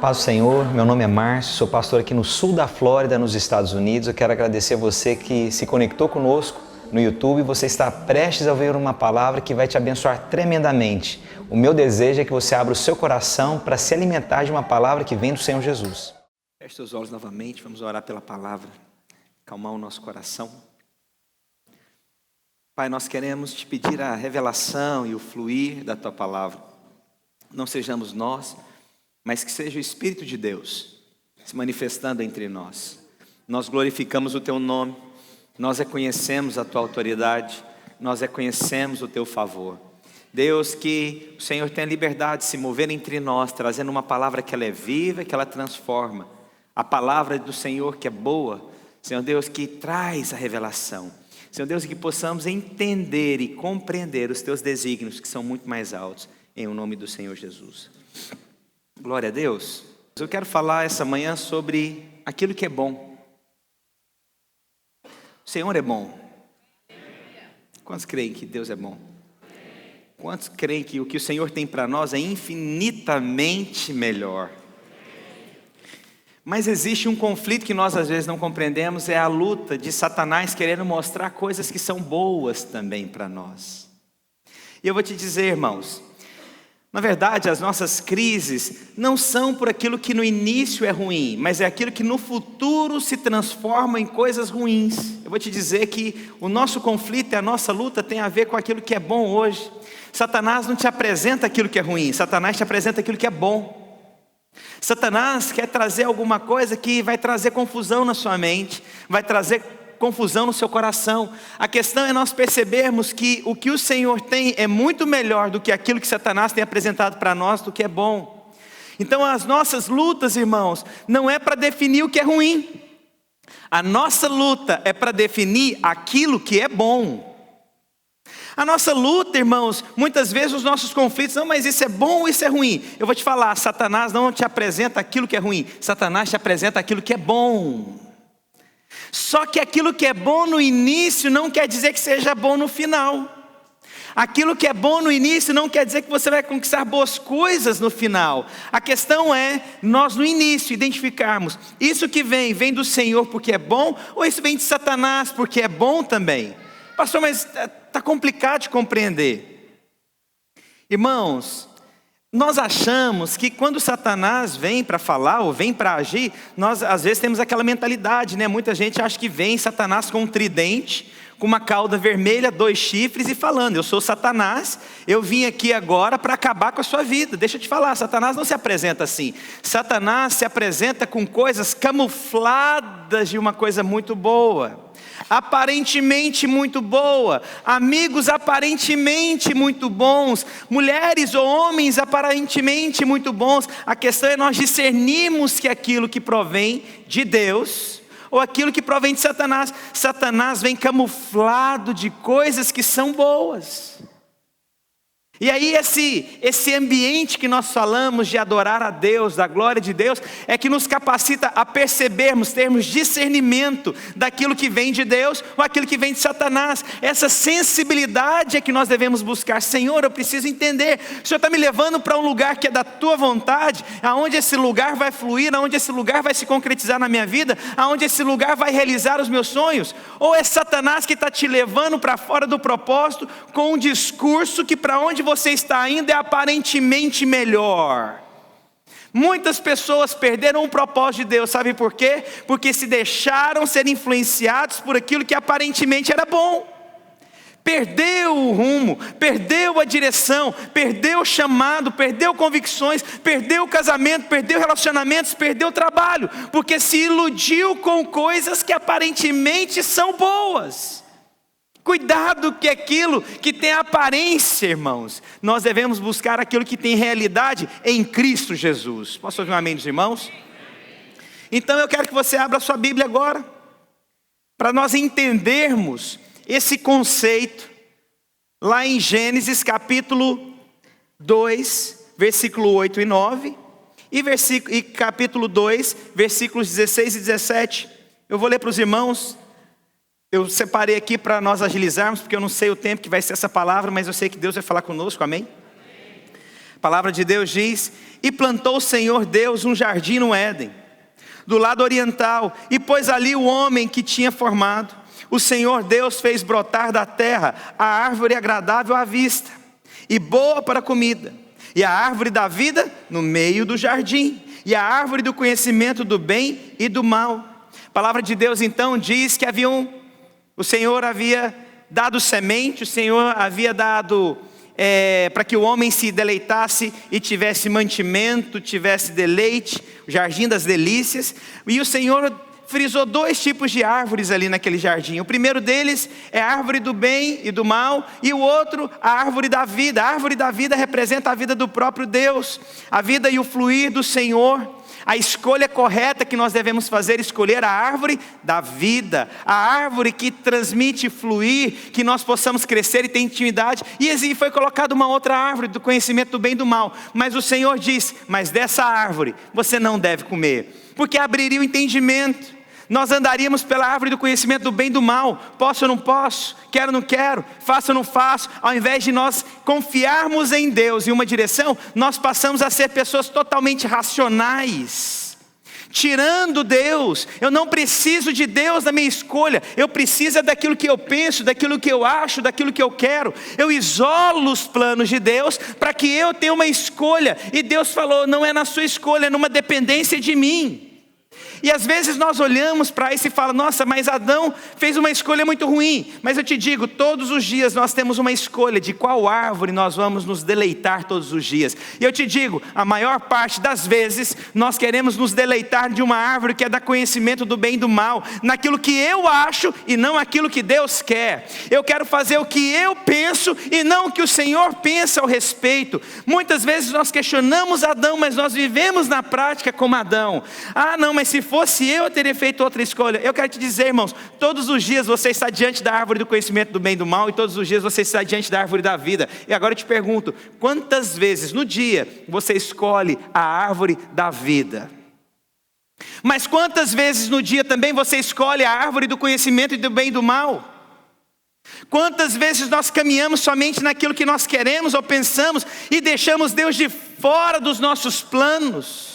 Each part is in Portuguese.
Paz do Senhor, meu nome é Márcio, sou pastor aqui no sul da Flórida, nos Estados Unidos. Eu quero agradecer a você que se conectou conosco no YouTube. Você está prestes a ouvir uma palavra que vai te abençoar tremendamente. O meu desejo é que você abra o seu coração para se alimentar de uma palavra que vem do Senhor Jesus. Feche seus olhos novamente, vamos orar pela palavra, acalmar o nosso coração. Pai, nós queremos te pedir a revelação e o fluir da tua palavra. Não sejamos nós, mas que seja o Espírito de Deus se manifestando entre nós. Nós glorificamos o teu nome, nós reconhecemos a tua autoridade, nós reconhecemos o teu favor. Deus, que o Senhor tenha liberdade de se mover entre nós, trazendo uma palavra que ela é viva, que ela transforma. A palavra do Senhor que é boa, Senhor Deus, que traz a revelação. Senhor Deus, que possamos entender e compreender os teus desígnios, que são muito mais altos, em o nome do Senhor Jesus. Glória a Deus. Eu quero falar essa manhã sobre aquilo que é bom. O Senhor é bom. Quantos creem que Deus é bom? Quantos creem que o que o Senhor tem para nós é infinitamente melhor? Mas existe um conflito que nós às vezes não compreendemos, é a luta de Satanás querendo mostrar coisas que são boas também para nós. E eu vou te dizer, irmãos, na verdade, as nossas crises não são por aquilo que no início é ruim, mas é aquilo que no futuro se transforma em coisas ruins. Eu vou te dizer que o nosso conflito e a nossa luta tem a ver com aquilo que é bom hoje. Satanás não te apresenta aquilo que é ruim, Satanás te apresenta aquilo que é bom. Satanás quer trazer alguma coisa que vai trazer confusão na sua mente, vai trazer confusão no seu coração. A questão é nós percebermos que o que o Senhor tem é muito melhor do que aquilo que Satanás tem apresentado para nós, do que é bom. Então as nossas lutas, irmãos, não é para definir o que é ruim. A nossa luta é para definir aquilo que é bom. A nossa luta, irmãos, muitas vezes os nossos conflitos, não, mas isso é bom ou isso é ruim? Eu vou te falar, Satanás não te apresenta aquilo que é ruim, Satanás te apresenta aquilo que é bom. Só que aquilo que é bom no início não quer dizer que seja bom no final. Aquilo que é bom no início não quer dizer que você vai conquistar boas coisas no final. A questão é nós no início identificarmos, isso que vem do Senhor porque é bom, ou isso vem de Satanás porque é bom também? Pastor, mas está complicado de compreender. Irmãos, nós achamos que quando Satanás vem para falar ou vem para agir, nós às vezes temos aquela mentalidade, né? Muita gente acha que vem Satanás com um tridente, com uma cauda vermelha, 2 chifres e falando, eu sou Satanás, eu vim aqui agora para acabar com a sua vida. Deixa eu te falar, Satanás não se apresenta assim. Satanás se apresenta com coisas camufladas de uma coisa muito boa. Aparentemente muito boa, amigos aparentemente muito bons, mulheres ou homens aparentemente muito bons. A questão é nós discernirmos que aquilo que provém de Deus ou aquilo que provém de Satanás. Satanás vem camuflado de coisas que são boas. E aí esse ambiente que nós falamos de adorar a Deus, da glória de Deus, é que nos capacita a percebermos, termos discernimento daquilo que vem de Deus ou aquilo que vem de Satanás. Essa sensibilidade é que nós devemos buscar. Senhor, eu preciso entender, o Senhor está me levando para um lugar que é da tua vontade, aonde esse lugar vai fluir, aonde esse lugar vai se concretizar na minha vida, aonde esse lugar vai realizar os meus sonhos? Ou é Satanás que está te levando para fora do propósito com um discurso que para onde você está indo é aparentemente melhor? Muitas pessoas perderam o propósito de Deus, sabe por quê? Porque se deixaram ser influenciados por aquilo que aparentemente era bom. Perdeu o rumo, perdeu a direção, perdeu o chamado, perdeu convicções, perdeu o casamento, perdeu relacionamentos, perdeu o trabalho, porque se iludiu com coisas que aparentemente são boas. Cuidado que aquilo que tem aparência, irmãos, nós devemos buscar aquilo que tem realidade em Cristo Jesus. Posso ouvir um amém dos irmãos? Então eu quero que você abra a sua Bíblia agora, para nós entendermos esse conceito, lá em Gênesis capítulo 2, versículo 8 e 9, e capítulo 2, versículos 16 e 17. Eu vou ler para os irmãos. Eu separei aqui para nós agilizarmos, porque eu não sei o tempo que vai ser essa palavra, mas eu sei que Deus vai falar conosco, amém? palavra de Deus diz: e plantou o Senhor Deus um jardim no Éden, do lado oriental, e pôs ali o homem que tinha formado. O Senhor Deus fez brotar da terra a árvore agradável à vista e boa para a comida, e a árvore da vida no meio do jardim, e a árvore do conhecimento do bem e do mal. A palavra de Deus então diz que o Senhor havia dado semente, o Senhor havia dado para que o homem se deleitasse e tivesse mantimento, tivesse deleite, o jardim das delícias. E o Senhor frisou 2 tipos de árvores ali naquele jardim. O primeiro deles é a árvore do bem e do mal, e o outro, a árvore da vida. A árvore da vida representa a vida do próprio Deus, a vida e o fluir do Senhor. A escolha correta que nós devemos fazer, escolher a árvore da vida, a árvore que transmite fluir, que nós possamos crescer e ter intimidade. E foi colocada uma outra árvore do conhecimento do bem e do mal. Mas o Senhor diz: mas dessa árvore você não deve comer, porque abriria o entendimento. Nós andaríamos pela árvore do conhecimento do bem e do mal. Posso ou não posso? Quero ou não quero? Faço ou não faço? Ao invés de nós confiarmos em Deus em uma direção, nós passamos a ser pessoas totalmente racionais, tirando Deus. Eu não preciso de Deus na minha escolha. Eu preciso daquilo que eu penso, daquilo que eu acho, daquilo que eu quero. Eu isolo os planos de Deus para que eu tenha uma escolha. E Deus falou: não é na sua escolha, é numa dependência de mim. E às vezes nós olhamos para isso e falamos: nossa, mas Adão fez uma escolha muito ruim. Mas eu te digo, todos os dias nós temos uma escolha de qual árvore nós vamos nos deleitar todos os dias. E eu te digo, a maior parte das vezes nós queremos nos deleitar de uma árvore que é da conhecimento do bem e do mal, naquilo que eu acho e não aquilo que Deus quer. Eu quero fazer o que eu penso e não o que o Senhor pensa ao respeito. Muitas vezes nós questionamos Adão, mas nós vivemos na prática como Adão. Ah não, mas se fosse eu teria feito outra escolha. Eu quero te dizer, irmãos, todos os dias você está diante da árvore do conhecimento do bem e do mal, e todos os dias você está diante da árvore da vida. E agora eu te pergunto, quantas vezes no dia você escolhe a árvore da vida? Mas quantas vezes no dia também você escolhe a árvore do conhecimento do bem e do mal? Quantas vezes nós caminhamos somente naquilo que nós queremos ou pensamos e deixamos Deus de fora dos nossos planos?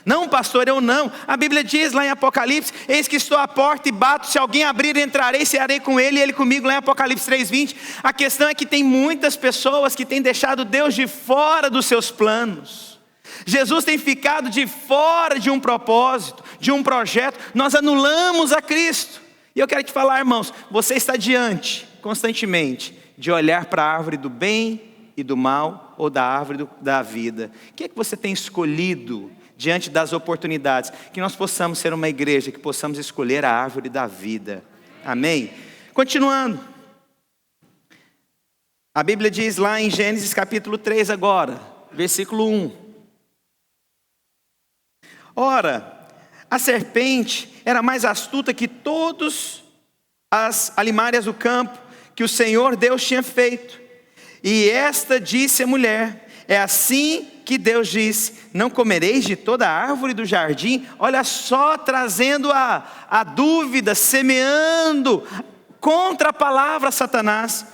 Não, pastor, eu não. A Bíblia diz lá em Apocalipse: eis que estou à porta e bato, se alguém abrir, entrarei, cearei com ele e ele comigo, lá em Apocalipse 3:20. A questão é que tem muitas pessoas que têm deixado Deus de fora dos seus planos. Jesus tem ficado de fora de um propósito, de um projeto. Nós anulamos a Cristo. E eu quero te falar, irmãos, você está diante, constantemente, de olhar para a árvore do bem e do mal, ou da árvore da vida. O que é que você tem escolhido diante das oportunidades? Que nós possamos ser uma igreja, que possamos escolher a árvore da vida. Amém? Continuando. A Bíblia diz lá em Gênesis capítulo 3 agora, versículo 1. Ora, a serpente era mais astuta que todas as alimárias do campo que o Senhor Deus tinha feito. E esta disse à mulher: é assim que Deus diz: não comereis de toda a árvore do jardim. Olha só, trazendo a dúvida, semeando contra a palavra Satanás.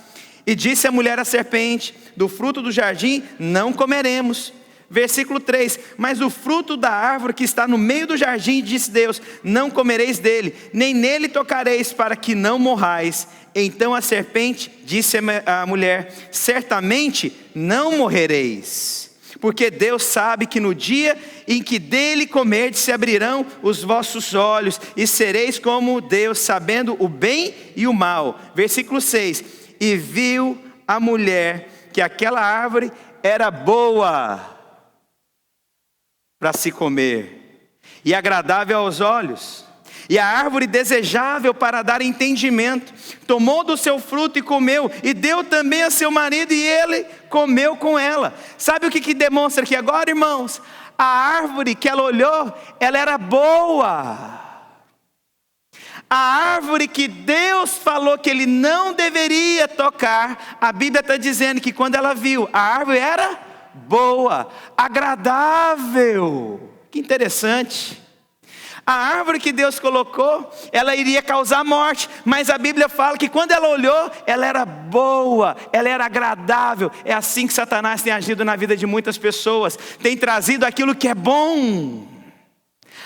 E disse a mulher à serpente: do fruto do jardim não comeremos. Versículo 3: mas o fruto da árvore que está no meio do jardim, disse Deus, não comereis dele, nem nele tocareis, para que não morrais. Então a serpente disse à mulher: certamente não morrereis, porque Deus sabe que no dia em que dele comerdes se abrirão os vossos olhos, e sereis como Deus, sabendo o bem e o mal. Versículo 6: e viu a mulher que aquela árvore era boa para se comer, e agradável aos olhos, e a árvore desejável para dar entendimento. Tomou do seu fruto e comeu, e deu também a seu marido, e ele comeu com ela. Sabe o que demonstra aqui agora, irmãos? A árvore que ela olhou, ela era boa. A árvore que Deus falou que ele não deveria tocar, a Bíblia está dizendo que quando ela viu, a árvore era boa, agradável. Que interessante. A árvore que Deus colocou, ela iria causar morte, mas a Bíblia fala que quando ela olhou, ela era boa, ela era agradável. É assim que Satanás tem agido na vida de muitas pessoas, tem trazido aquilo que é bom,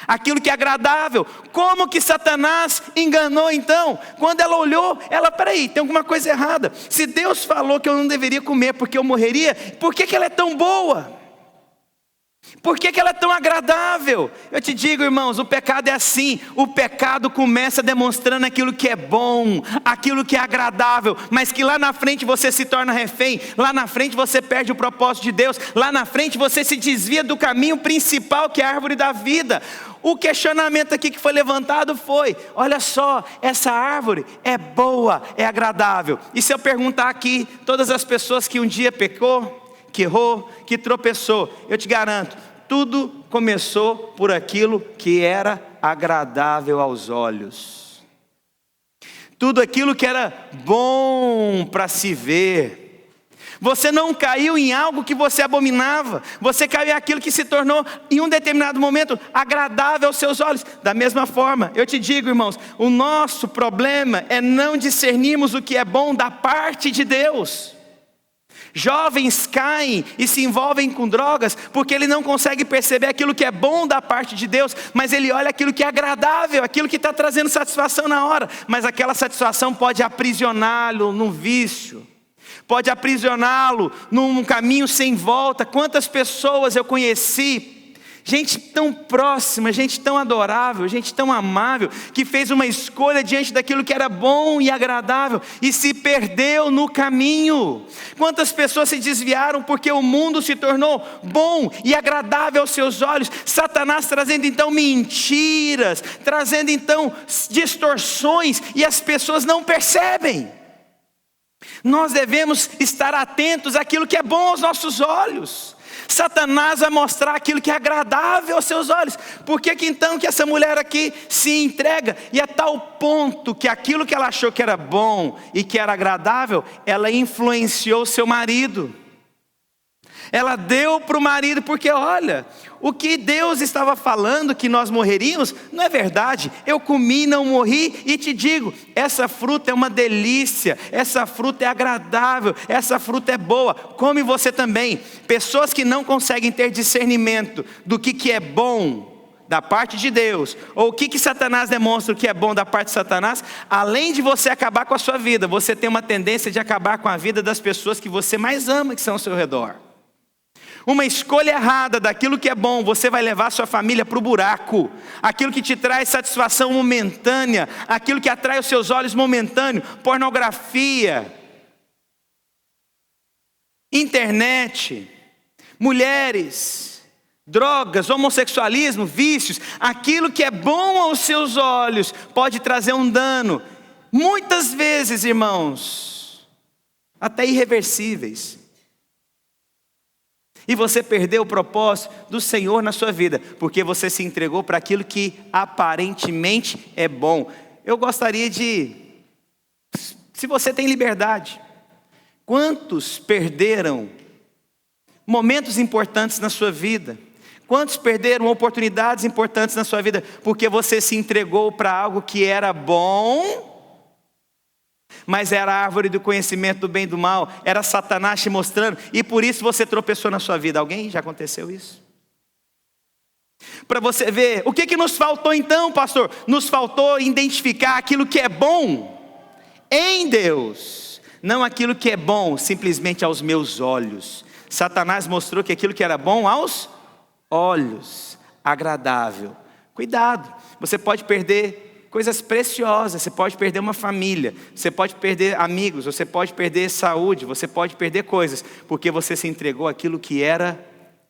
aquilo que é agradável. Como que Satanás enganou então? Quando ela olhou, peraí, tem alguma coisa errada. Se Deus falou que eu não deveria comer porque eu morreria, por que ela é tão boa? Por que ela é tão agradável? Eu te digo, irmãos, o pecado é assim. O pecado começa demonstrando aquilo que é bom, aquilo que é agradável, mas que lá na frente você se torna refém, lá na frente você perde o propósito de Deus, lá na frente você se desvia do caminho principal, que é a árvore da vida. O questionamento aqui que foi levantado foi: olha só, essa árvore é boa, é agradável. E se eu perguntar aqui, todas as pessoas que um dia pecou, que errou, que tropeçou, eu te garanto, tudo começou por aquilo que era agradável aos olhos. Tudo aquilo que era bom para se ver. Você não caiu em algo que você abominava, você caiu em aquilo que se tornou, em um determinado momento, agradável aos seus olhos. Da mesma forma, eu te digo, irmãos, o nosso problema é não discernirmos o que é bom da parte de Deus. Jovens caem e se envolvem com drogas porque ele não consegue perceber aquilo que é bom da parte de Deus, mas ele olha aquilo que é agradável, aquilo que está trazendo satisfação na hora, mas aquela satisfação pode aprisioná-lo num vício, pode aprisioná-lo num caminho sem volta. Quantas pessoas eu conheci, gente tão próxima, gente tão adorável, gente tão amável, que fez uma escolha diante daquilo que era bom e agradável e se perdeu no caminho. Quantas pessoas se desviaram porque o mundo se tornou bom e agradável aos seus olhos. Satanás trazendo então mentiras, trazendo então distorções, e as pessoas não percebem. Nós devemos estar atentos àquilo que é bom aos nossos olhos. Satanás vai mostrar aquilo que é agradável aos seus olhos. Por que então que essa mulher aqui se entrega? E a tal ponto que aquilo que ela achou que era bom e que era agradável, ela influenciou seu marido. Ela deu para o marido, porque olha, o que Deus estava falando que nós morreríamos, não é verdade. Eu comi, não morri, e te digo, essa fruta é uma delícia, essa fruta é agradável, essa fruta é boa, come você também. Pessoas que não conseguem ter discernimento do que é bom da parte de Deus, ou o que Satanás demonstra o que é bom da parte de Satanás, além de você acabar com a sua vida, você tem uma tendência de acabar com a vida das pessoas que você mais ama, que são ao seu redor. Uma escolha errada daquilo que é bom, você vai levar sua família para o buraco. Aquilo que te traz satisfação momentânea, aquilo que atrai os seus olhos momentâneo, pornografia, internet, mulheres, drogas, homossexualismo, vícios, aquilo que é bom aos seus olhos pode trazer um dano, muitas vezes, irmãos, até irreversíveis. E você perdeu o propósito do Senhor na sua vida, porque você se entregou para aquilo que aparentemente é bom. Eu gostaria se você tem liberdade, quantos perderam momentos importantes na sua vida? Quantos perderam oportunidades importantes na sua vida, porque você se entregou para algo que era bom, mas era a árvore do conhecimento do bem e do mal, era Satanás te mostrando, e por isso você tropeçou na sua vida. Alguém já aconteceu isso? Para você ver, o que nos faltou então, pastor? Nos faltou identificar aquilo que é bom em Deus, não aquilo que é bom simplesmente aos meus olhos. Satanás mostrou que aquilo que era bom aos olhos, agradável. Cuidado, você pode perder coisas preciosas, você pode perder uma família, você pode perder amigos, você pode perder saúde, você pode perder coisas, porque você se entregou àquilo que era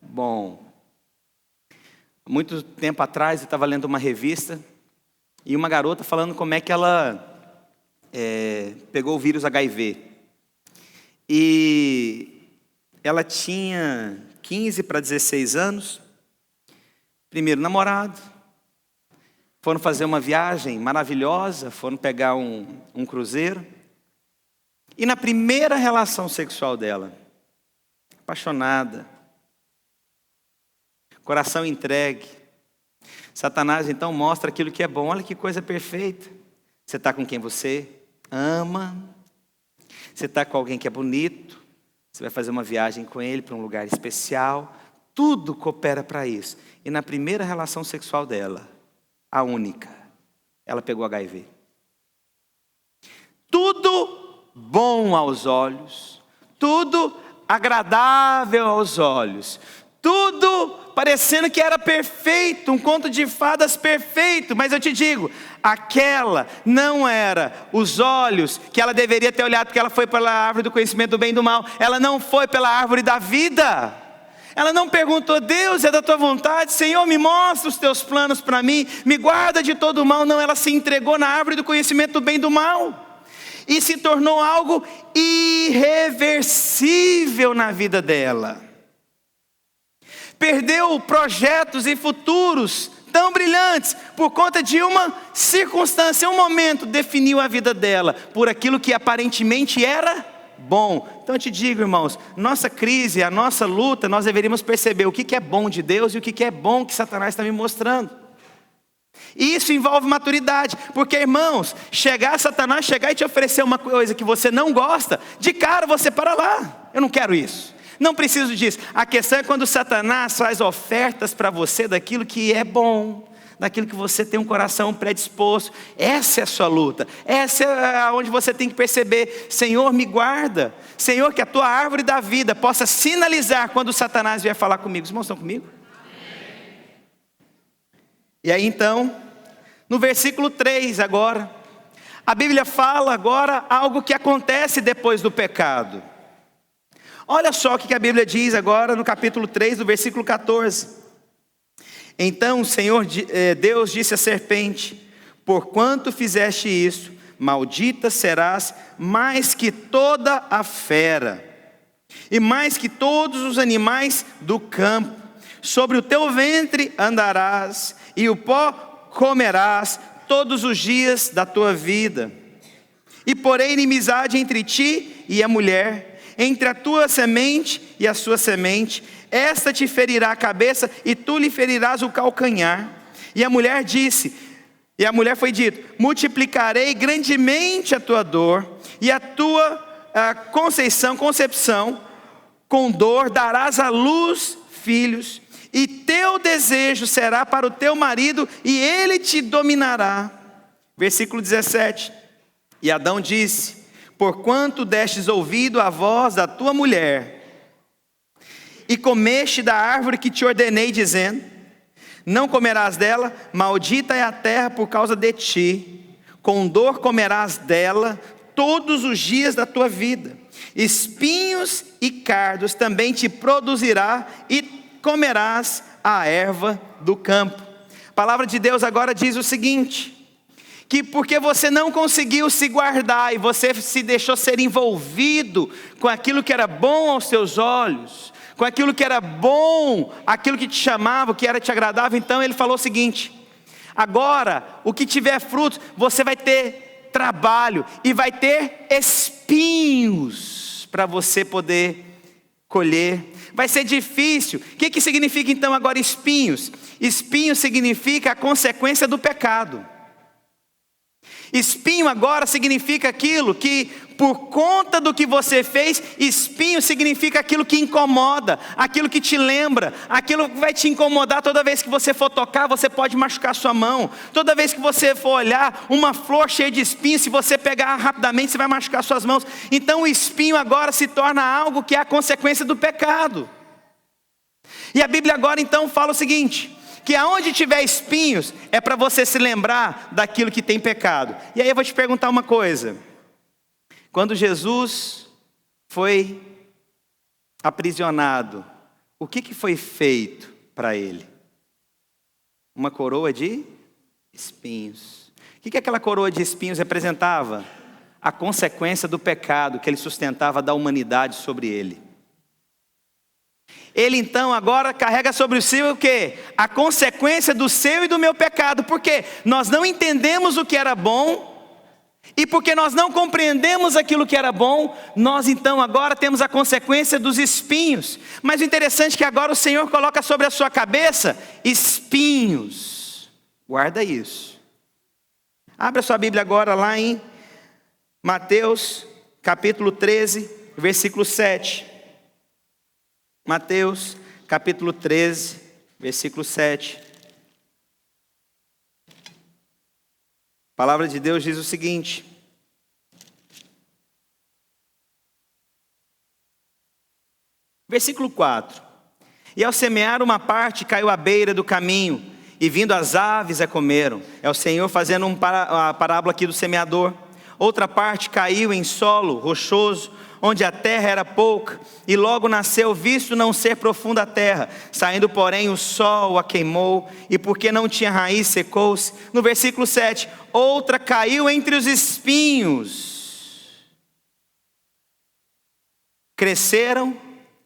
bom. Muito tempo atrás eu estava lendo uma revista, e uma garota falando como é que ela pegou o vírus HIV. E ela tinha 15 para 16 anos, primeiro namorado, foram fazer uma viagem maravilhosa, foram pegar um cruzeiro. E na primeira relação sexual dela, apaixonada, coração entregue, Satanás então mostra aquilo que é bom. Olha que coisa perfeita. Você está com quem você ama. Você está com alguém que é bonito. Você vai fazer uma viagem com ele para um lugar especial. Tudo coopera para isso. E na primeira relação sexual dela, a única, ela pegou HIV. Tudo bom aos olhos. Tudo agradável aos olhos. Tudo parecendo que era perfeito, um conto de fadas perfeito. Mas eu te digo, aquela não era os olhos que ela deveria ter olhado, porque ela foi pela árvore do conhecimento do bem e do mal. Ela não foi pela árvore da vida. Ela não perguntou: Deus, é da tua vontade? Senhor, me mostra os teus planos para mim, me guarda de todo o mal. Não, ela se entregou na árvore do conhecimento do bem e do mal. E se tornou algo irreversível na vida dela. Perdeu projetos e futuros tão brilhantes por conta de uma circunstância, um momento definiu a vida dela por aquilo que aparentemente era bom. Então eu te digo, irmãos, nossa crise, a nossa luta, nós deveríamos perceber o que é bom de Deus e o que é bom que Satanás está me mostrando. E isso envolve maturidade, porque, irmãos, Satanás chegar e te oferecer uma coisa que você não gosta, de cara você para lá. Eu não quero isso, não preciso disso. A questão é quando Satanás faz ofertas para você daquilo que é bom, daquilo que você tem um coração predisposto. Essa é a sua luta, essa é onde você tem que perceber: Senhor, me guarda. Senhor, que a tua árvore da vida possa sinalizar quando Satanás vier falar comigo. Os irmãos estão comigo? E aí então, no versículo 3 agora, a Bíblia fala agora algo que acontece depois do pecado. Olha só o que a Bíblia diz agora no capítulo 3, do versículo 14. Então o Senhor Deus disse à serpente: porquanto fizeste isso, maldita serás mais que toda a fera, e mais que todos os animais do campo. Sobre o teu ventre andarás, e o pó comerás todos os dias da tua vida. E porém inimizade entre ti e a mulher, entre a tua semente e a sua semente. Esta te ferirá a cabeça, e tu lhe ferirás o calcanhar. E a mulher foi dito: multiplicarei grandemente a tua dor, e a tua concepção, com dor darás à luz filhos. E teu desejo será para o teu marido, e ele te dominará. Versículo 17. E Adão disse: porquanto destes ouvido à voz da tua mulher, e comeste da árvore que te ordenei, dizendo: não comerás dela, maldita é a terra por causa de ti, com dor comerás dela todos os dias da tua vida. Espinhos e cardos também te produzirá, e comerás a erva do campo. A palavra de Deus agora diz o seguinte: que porque você não conseguiu se guardar, e você se deixou ser envolvido com aquilo que era bom aos teus olhos, com aquilo que era bom, aquilo que te chamava, o que era te agradável, então ele falou o seguinte: agora, o que tiver frutos, você vai ter trabalho, e vai ter espinhos para você poder colher. Vai ser difícil. O que significa então agora espinhos? Espinho significa a consequência do pecado. Espinho agora significa aquilo que, por conta do que você fez, espinho significa aquilo que incomoda, aquilo que te lembra, aquilo que vai te incomodar. Toda vez que você for tocar, você pode machucar sua mão. Toda vez que você for olhar uma flor cheia de espinhos, se você pegar rapidamente, você vai machucar suas mãos. Então o espinho agora se torna algo que é a consequência do pecado. E a Bíblia agora então fala o seguinte: que aonde tiver espinhos, é para você se lembrar daquilo que tem pecado. E aí eu vou te perguntar uma coisa: quando Jesus foi aprisionado, o que foi feito para ele? Uma coroa de espinhos. O que aquela coroa de espinhos representava? A consequência do pecado que ele sustentava da humanidade sobre ele. Ele então agora carrega sobre o seu o quê? A consequência do seu e do meu pecado. Porque nós não entendemos o que era bom, e porque nós não compreendemos aquilo que era bom, nós então agora temos a consequência dos espinhos. Mas o interessante é que agora o Senhor coloca sobre a sua cabeça espinhos. Guarda isso. Abra sua Bíblia agora lá em Mateus, capítulo 13, versículo 7. Mateus, capítulo 13, versículo 7. A palavra de Deus diz o seguinte: versículo 4. E ao semear uma parte caiu à beira do caminho, e vindo as aves a comeram. É o Senhor fazendo a parábola aqui do semeador. Outra parte caiu em solo rochoso, onde a terra era pouca, e logo nasceu, visto não ser profunda a terra. Saindo, porém, o sol a queimou, e porque não tinha raiz, secou-se. No versículo 7, outra caiu entre os espinhos. Cresceram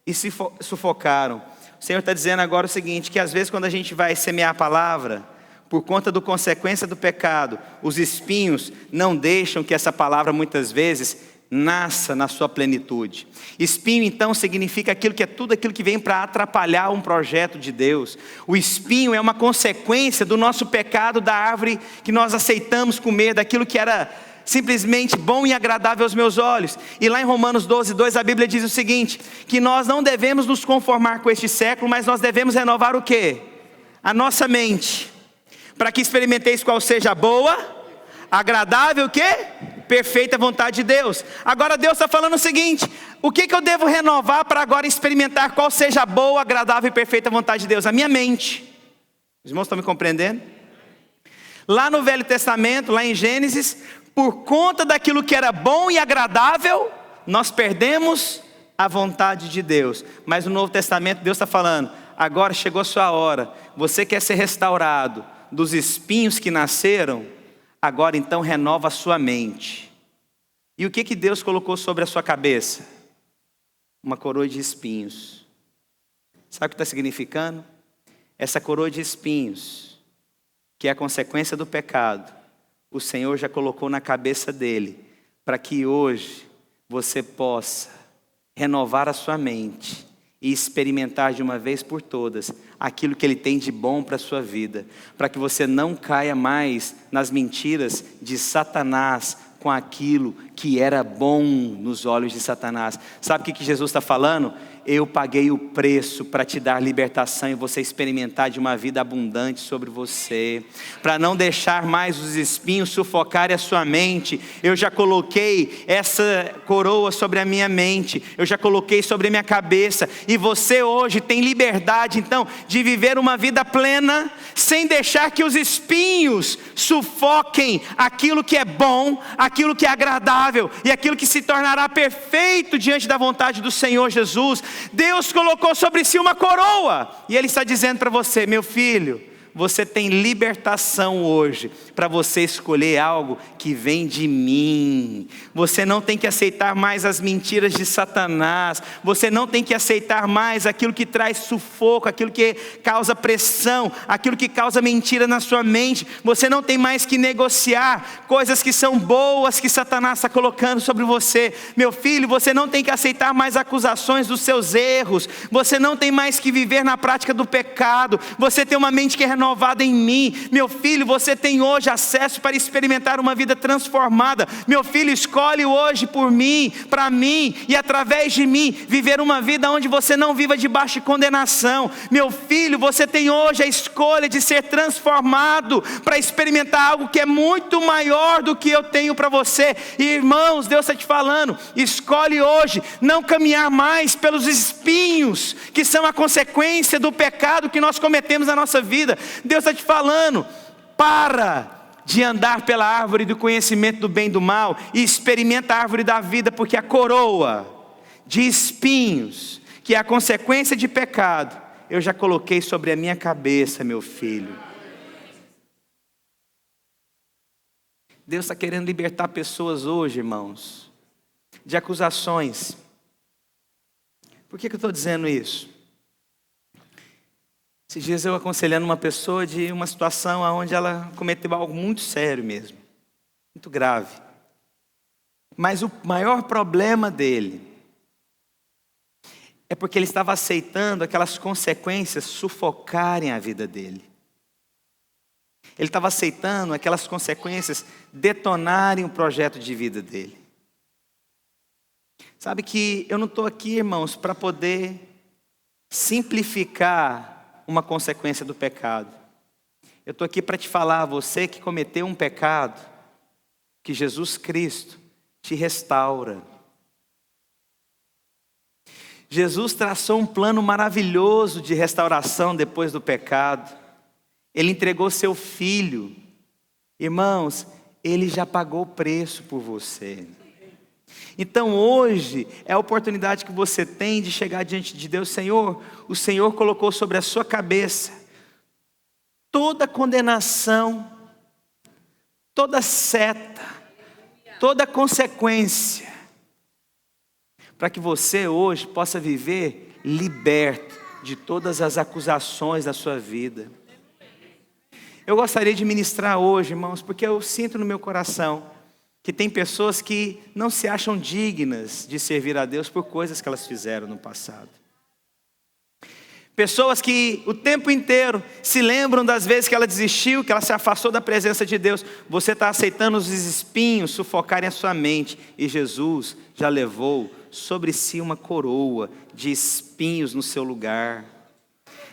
e se sufocaram. O Senhor está dizendo agora o seguinte, que às vezes quando a gente vai semear a palavra, por conta da consequência do pecado, os espinhos não deixam que essa palavra muitas vezes nasça na sua plenitude. Espinho então significa tudo aquilo que vem para atrapalhar um projeto de Deus. O espinho é uma consequência do nosso pecado, da árvore que nós aceitamos comer, daquilo que era simplesmente bom e agradável aos meus olhos. E lá em Romanos 12, 2, a Bíblia diz o seguinte, que nós não devemos nos conformar com este século, mas nós devemos renovar o quê? A nossa mente, para que experimenteis qual seja a boa, agradável, o quê? Perfeita vontade de Deus. Agora Deus está falando o seguinte, o que eu devo renovar para agora experimentar qual seja a boa, agradável e perfeita vontade de Deus? A minha mente. Os irmãos estão me compreendendo? Lá no Velho Testamento, lá em Gênesis, por conta daquilo que era bom e agradável, nós perdemos a vontade de Deus. Mas no Novo Testamento Deus está falando, agora chegou a sua hora, você quer ser restaurado dos espinhos que nasceram, agora então renova a sua mente. E o que Deus colocou sobre a sua cabeça? Uma coroa de espinhos. Sabe o que está significando? Essa coroa de espinhos, que é a consequência do pecado, o Senhor já colocou na cabeça dele, para que hoje você possa renovar a sua mente e experimentar de uma vez por todas aquilo que Ele tem de bom para a sua vida, para que você não caia mais nas mentiras de Satanás com aquilo que era bom nos olhos de Satanás. Sabe o que Jesus está falando? Eu paguei o preço para te dar libertação e você experimentar de uma vida abundante sobre você. Para não deixar mais os espinhos sufocarem a sua mente. Eu já coloquei essa coroa sobre a minha mente. Eu já coloquei sobre a minha cabeça. E você hoje tem liberdade então de viver uma vida plena, sem deixar que os espinhos sufoquem aquilo que é bom, aquilo que é agradável e aquilo que se tornará perfeito diante da vontade do Senhor Jesus. Deus colocou sobre si uma coroa, e Ele está dizendo para você, meu filho, você tem libertação hoje, para você escolher algo que vem de mim. Você não tem que aceitar mais as mentiras de Satanás, você não tem que aceitar mais aquilo que traz sufoco, aquilo que causa pressão, aquilo que causa mentira na sua mente. Você não tem mais que negociar coisas que são boas que Satanás está colocando sobre você. Meu filho, você não tem que aceitar mais acusações dos seus erros, você não tem mais que viver na prática do pecado, você tem uma mente que é renovada em mim. Meu filho, você tem hoje acesso para experimentar uma vida transformada. Meu filho, escolhe hoje por mim, para mim e através de mim, viver uma vida onde você não viva debaixo de condenação. Meu filho, você tem hoje a escolha de ser transformado para experimentar algo que é muito maior do que eu tenho para você. E, irmãos, Deus está te falando, escolhe hoje não caminhar mais pelos espinhos que são a consequência do pecado que nós cometemos na nossa vida. Deus está te falando, para de andar pela árvore do conhecimento do bem e do mal e experimenta a árvore da vida, porque a coroa de espinhos, que é a consequência de pecado, eu já coloquei sobre a minha cabeça, meu filho. Deus está querendo libertar pessoas hoje, irmãos, de acusações. Por que eu estou dizendo isso? Esses dias eu aconselhando uma pessoa de uma situação onde ela cometeu algo muito sério mesmo, muito grave. Mas o maior problema dele é porque ele estava aceitando aquelas consequências sufocarem a vida dele. Ele estava aceitando aquelas consequências detonarem o projeto de vida dele. Sabe que eu não estou aqui, irmãos, para poder simplificar uma consequência do pecado. Eu estou aqui para te falar a você que cometeu um pecado, que Jesus Cristo te restaura. Jesus traçou um plano maravilhoso de restauração depois do pecado. Ele entregou seu Filho. Irmãos, Ele já pagou o preço por você. Então hoje é a oportunidade que você tem de chegar diante de Deus. Senhor, o Senhor colocou sobre a sua cabeça toda condenação, toda seta, toda consequência, para que você hoje possa viver liberto de todas as acusações da sua vida. Eu gostaria de ministrar hoje, irmãos, porque eu sinto no meu coração que tem pessoas que não se acham dignas de servir a Deus por coisas que elas fizeram no passado. Pessoas que o tempo inteiro se lembram das vezes que ela desistiu, que ela se afastou da presença de Deus. Você está aceitando os espinhos sufocarem a sua mente. E Jesus já levou sobre si uma coroa de espinhos no seu lugar.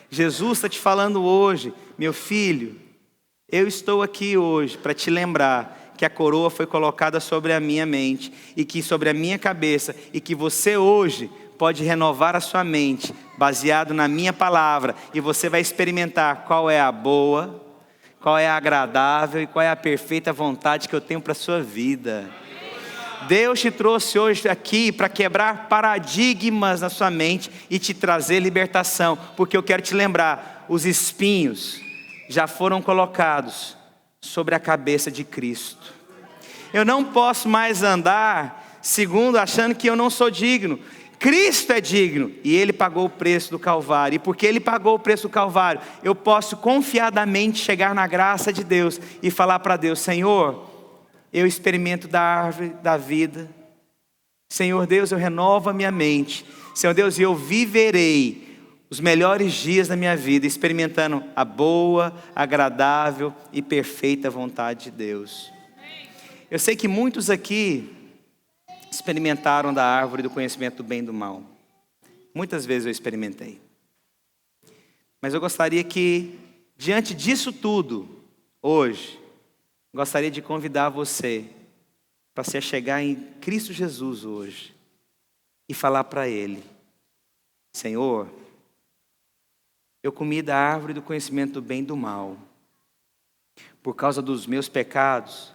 Jesus está te falando hoje, meu filho, eu estou aqui hoje para te lembrar que a coroa foi colocada sobre a minha mente e que sobre a minha cabeça, e que você hoje pode renovar a sua mente baseado na minha palavra, e você vai experimentar qual é a boa, qual é a agradável e qual é a perfeita vontade que eu tenho para a sua vida. Deus te trouxe hoje aqui para quebrar paradigmas na sua mente e te trazer libertação, porque eu quero te lembrar, os espinhos já foram colocados sobre a cabeça de Cristo. Eu não posso mais andar segundo achando que eu não sou digno. Cristo é digno e Ele pagou o preço do Calvário. E porque Ele pagou o preço do Calvário, eu posso confiadamente chegar na graça de Deus e falar para Deus: Senhor, eu experimento da árvore da vida. Senhor Deus, eu renovo a minha mente. Senhor Deus, eu viverei os melhores dias da minha vida experimentando a boa, agradável e perfeita vontade de Deus. Eu sei que muitos aqui experimentaram da árvore do conhecimento do bem e do mal. Muitas vezes eu experimentei. Mas eu gostaria que, diante disso tudo, hoje, gostaria de convidar você para se chegar em Cristo Jesus hoje e falar para Ele: Senhor, eu comi da árvore do conhecimento do bem e do mal. Por causa dos meus pecados,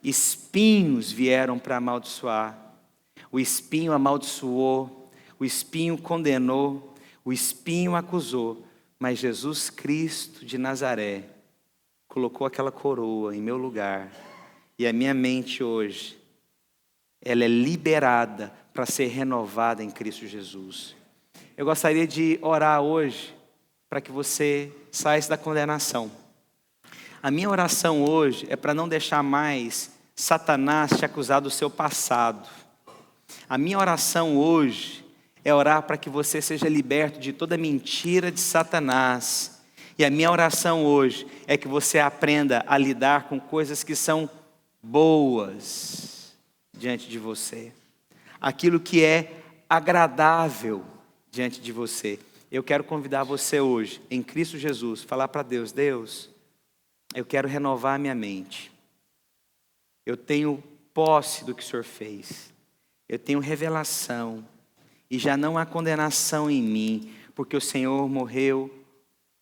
espinhos vieram para amaldiçoar. O espinho amaldiçoou, o espinho condenou, o espinho acusou. Mas Jesus Cristo de Nazaré colocou aquela coroa em meu lugar. E a minha mente hoje, ela é liberada para ser renovada em Cristo Jesus. Eu gostaria de orar hoje para que você saia da condenação. A minha oração hoje é para não deixar mais Satanás te acusar do seu passado. A minha oração hoje é orar para que você seja liberto de toda mentira de Satanás. E a minha oração hoje é que você aprenda a lidar com coisas que são boas diante de você. Aquilo que é agradável diante de você. Eu quero convidar você hoje, em Cristo Jesus, falar para Deus: Deus, eu quero renovar a minha mente. Eu tenho posse do que o Senhor fez. Eu tenho revelação. E já não há condenação em mim, porque o Senhor morreu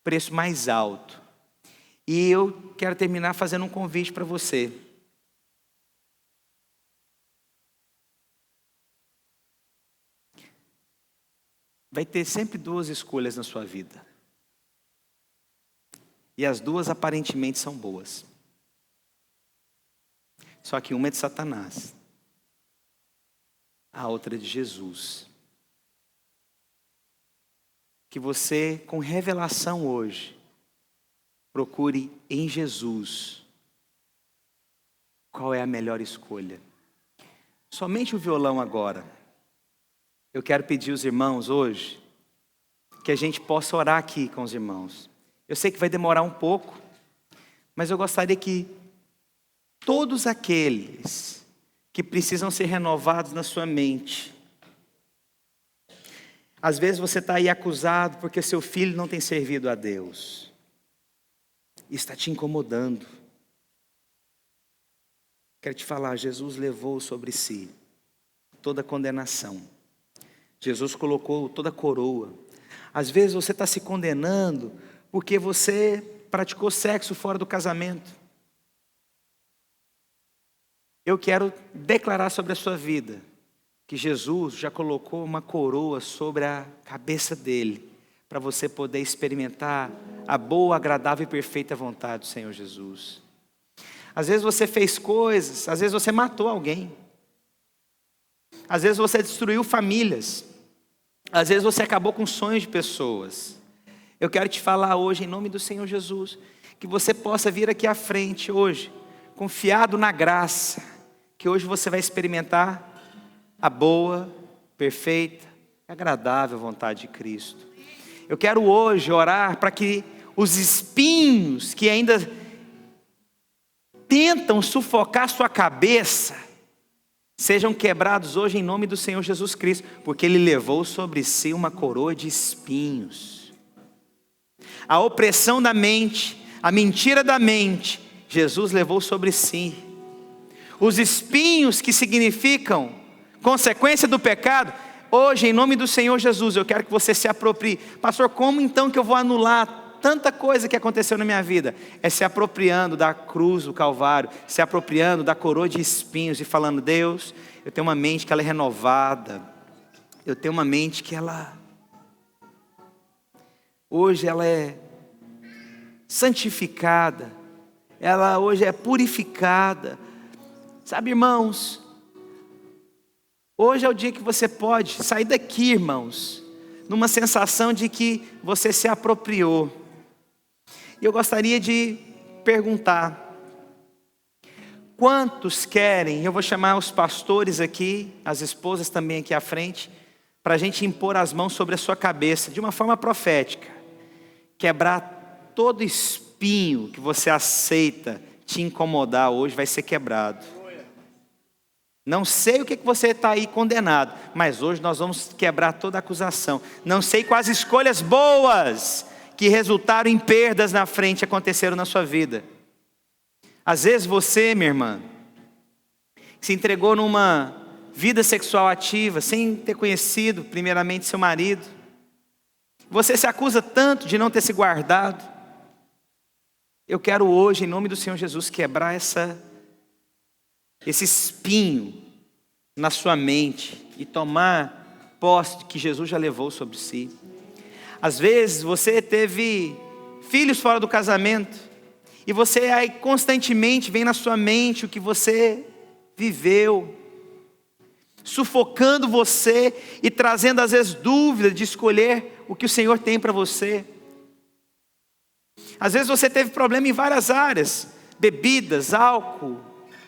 preço mais alto. E eu quero terminar fazendo um convite para você. Vai ter sempre duas escolhas na sua vida. E as duas aparentemente são boas. Só que uma é de Satanás. A outra é de Jesus. Que você, com revelação hoje, procure em Jesus qual é a melhor escolha. Somente o violão agora. Eu quero pedir aos irmãos hoje que a gente possa orar aqui com os irmãos. Eu sei que vai demorar um pouco, Mas eu gostaria que todos aqueles que precisam ser renovados na sua mente. Às vezes você está aí acusado porque seu filho não tem servido a Deus. Isso está te incomodando. Quero te falar, Jesus levou sobre si toda a condenação. Jesus colocou toda a coroa. Às vezes você está se condenando porque você praticou sexo fora do casamento. Eu quero declarar sobre a sua vida que Jesus já colocou uma coroa sobre a cabeça dele, para você poder experimentar a boa, agradável e perfeita vontade do Senhor Jesus. Às vezes você fez coisas, às vezes você matou alguém, às vezes você destruiu famílias, às vezes você acabou com sonhos de pessoas. Eu quero te falar hoje, em nome do Senhor Jesus, que você possa vir aqui à frente hoje, confiado na graça, que hoje você vai experimentar a boa, perfeita e agradável vontade de Cristo. Eu quero hoje orar para que os espinhos que ainda tentam sufocar sua cabeça sejam quebrados hoje em nome do Senhor Jesus Cristo, porque Ele levou sobre si uma coroa de espinhos. A opressão da mente, a mentira da mente, Jesus levou sobre si. Os espinhos que significam consequência do pecado, hoje em nome do Senhor Jesus, eu quero que você se aproprie. Pastor, como então que eu vou anular tanta coisa que aconteceu na minha vida? É se apropriando da cruz do Calvário, se apropriando da coroa de espinhos e falando: Deus, eu tenho uma mente que ela é renovada, eu tenho uma mente que hoje ela é santificada, ela hoje é purificada. Sabe, irmãos, hoje é o dia que você pode sair daqui, irmãos, numa sensação de que você se apropriou. E eu gostaria de perguntar: quantos querem? Eu vou chamar os pastores aqui, as esposas também aqui à frente, para a gente impor as mãos sobre a sua cabeça, de uma forma profética. Quebrar todo espinho que você aceita te incomodar hoje vai ser quebrado. Não sei o que você está aí condenado, mas hoje nós vamos quebrar toda acusação. Não sei quais escolhas boas que resultaram em perdas na frente aconteceram na sua vida. Às vezes você, minha irmã, se entregou numa vida sexual ativa, sem ter conhecido primeiramente seu marido. Você se acusa tanto de não ter se guardado. Eu quero hoje, em nome do Senhor Jesus, quebrar esse espinho na sua mente e tomar posse de que Jesus já levou sobre si. Às vezes você teve filhos fora do casamento e você aí constantemente vem na sua mente o que você viveu, sufocando você e trazendo às vezes dúvida de escolher o que o Senhor tem para você. Às vezes você teve problema em várias áreas: bebidas, álcool,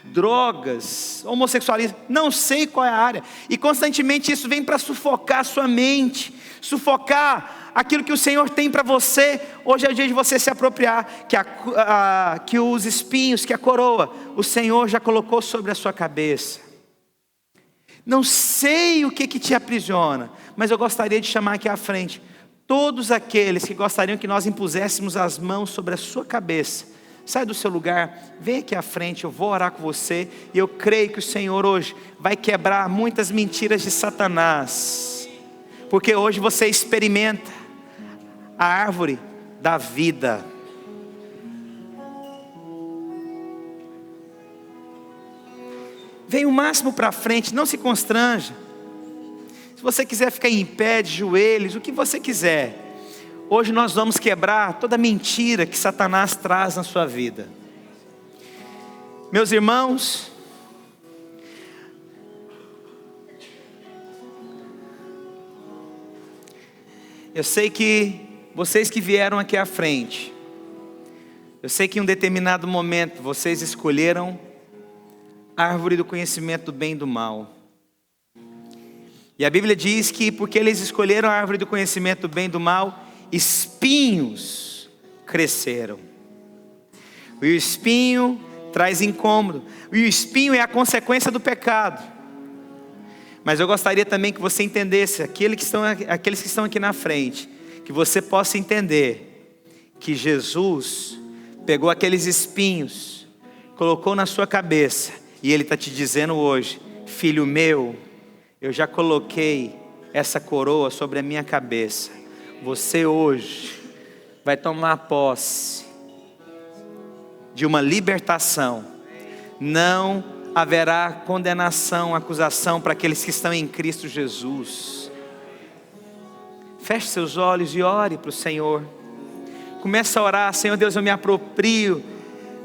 drogas, homossexualismo, não sei qual é a área, e constantemente isso vem para sufocar a sua mente, sufocar aquilo que o Senhor tem para você. Hoje é o dia de você se apropriar, que os espinhos, que a coroa, o Senhor já colocou sobre a sua cabeça. Não sei o que te aprisiona, mas eu gostaria de chamar aqui à frente todos aqueles que gostariam que nós impuséssemos as mãos sobre a sua cabeça. Sai do seu lugar, vem aqui à frente, eu vou orar com você. E eu creio que o Senhor hoje vai quebrar muitas mentiras de Satanás, porque hoje você experimenta a árvore da vida. Vem o máximo para frente, não se constranja. Se você quiser ficar em pé, de joelhos, o que você quiser. Hoje nós vamos quebrar toda mentira que Satanás traz na sua vida. Meus irmãos, eu sei que vocês que vieram aqui à frente, eu sei que em um determinado momento vocês escolheram a árvore do conhecimento do bem e do mal. E a Bíblia diz que porque eles escolheram a árvore do conhecimento do bem e do mal, espinhos cresceram. E o espinho traz incômodo. E o espinho é a consequência do pecado. Mas eu gostaria também que você entendesse, aqueles que estão aqui na frente, que você possa entender que Jesus pegou aqueles espinhos, colocou na sua cabeça, e Ele está te dizendo hoje: filho meu, eu já coloquei essa coroa sobre a minha cabeça. Você hoje vai tomar posse de uma libertação. Não haverá condenação, acusação para aqueles que estão em Cristo Jesus. Feche seus olhos e ore para o Senhor. Comece a orar: Senhor Deus, eu me aproprio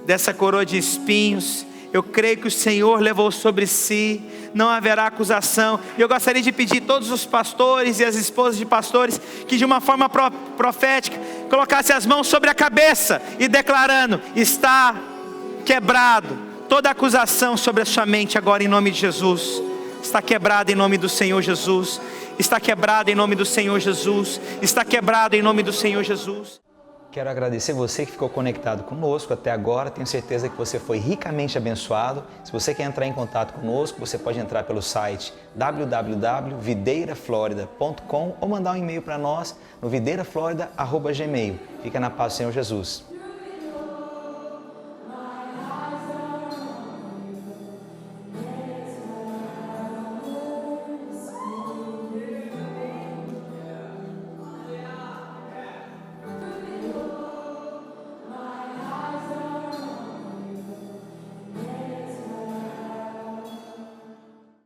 dessa coroa de espinhos. Eu creio que o Senhor levou sobre si, não haverá acusação. E eu gostaria de pedir a todos os pastores e as esposas de pastores que de uma forma profética colocassem as mãos sobre a cabeça e declarando: está quebrado toda acusação sobre a sua mente agora em nome de Jesus. Está quebrado em nome do Senhor Jesus. Está quebrado em nome do Senhor Jesus. Está quebrado em nome do Senhor Jesus. Quero agradecer você que ficou conectado conosco até agora. Tenho certeza que você foi ricamente abençoado. Se você quer entrar em contato conosco, você pode entrar pelo site www.videiraflorida.com ou mandar um e-mail para nós no videiraflorida@gmail.com. Fica na paz do Senhor Jesus.